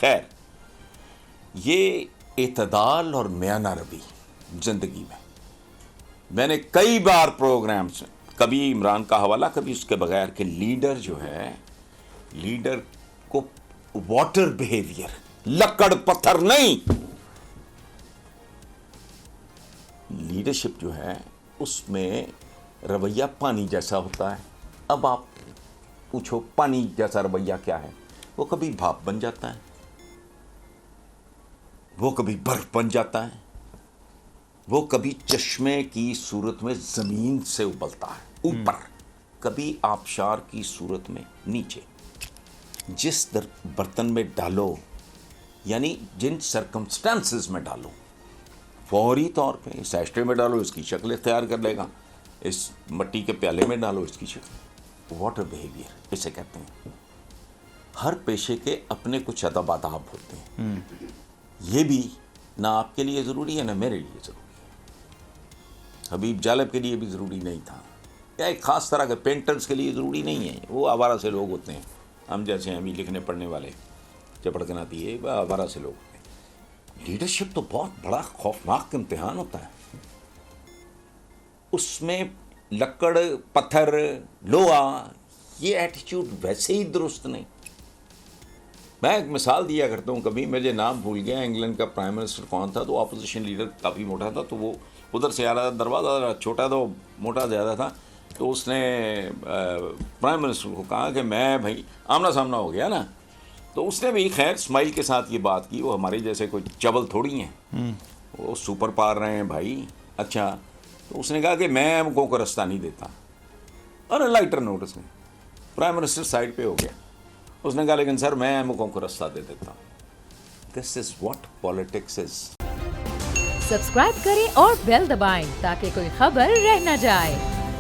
خیر، یہ اعتدال اور میانہ روی زندگی میں نے کئی بار پروگرامز، کبھی عمران کا حوالہ کبھی اس کے بغیر، کہ لیڈر جو ہے، لیڈر کو واٹر بیہیویئر، لکڑ پتھر نہیں، لیڈرشپ جو ہے اس میں رویہ پانی جیسا ہوتا ہے. اب آپ پوچھو پانی جیسا رویہ کیا ہے؟ وہ کبھی بھاپ بن جاتا ہے، وہ کبھی برف بن جاتا ہے، وہ کبھی چشمے کی صورت میں زمین سے ابلتا ہے اوپر، کبھی آبشار کی صورت میں نیچے. جس برتن میں ڈالو، یعنی جن سرکمسٹانسز میں ڈالو، فوری طور پہ اس ایشٹرے میں ڈالو اس کی شکل اختیار کر لے گا، اس مٹی کے پیالے میں ڈالو اس کی شکل. واٹر بیہیویئر اسے کہتے ہیں. ہر پیشے کے اپنے کچھ ادب آداب ہوتے ہیں. یہ بھی نہ آپ کے لیے ضروری ہے نہ میرے لیے ضروری ہے. حبیب جالب کے لیے بھی ضروری نہیں تھا، یا ایک خاص طرح کے پینٹرز کے لیے ضروری نہیں ہے. وہ آوارہ سے لوگ ہوتے ہیں، ہم جیسے ہیں ابھی لکھنے پڑھنے والے چپڑکناتی ہے، آوارہ سے لوگ ہوتے ہیں. لیڈرشپ تو بہت بڑا خوفناک امتحان ہوتا ہے. اس میں لکڑ پتھر لوہا، یہ ایٹیچیوڈ ویسے ہی درست نہیں. میں ایک مثال دیا کرتا ہوں، کبھی مجھے نام بھول گیا، انگلینڈ کا پرائم منسٹر کون تھا، تو اپوزیشن لیڈر کافی موٹا تھا، تو وہ ادھر سے آ رہا تھا، دروازہ چھوٹا تھا، موٹا زیادہ تھا. تو اس نے پرائم منسٹر کو کہا کہ میں بھائی، آمنا سامنا ہو گیا نا، تو اس نے بھی خیر اسمائل کے ساتھ یہ بات کی. وہ ہمارے جیسے کوئی چبل تھوڑی ہیں، وہ سپر پار رہے ہیں بھائی. اچھا، تو اس نے کہا کہ میں امکوں کو رستہ نہیں دیتا. اور لائٹر نوٹس میں پرائم منسٹر سائڈ پہ ہو گیا. اس نے کہا لیکن سر میں امکوں کو رستہ دے دیتا ہوں. This is what politics is. Subscribe کریں اور بیل دبائیں تاکہ کوئی خبر رہ نہ جائے.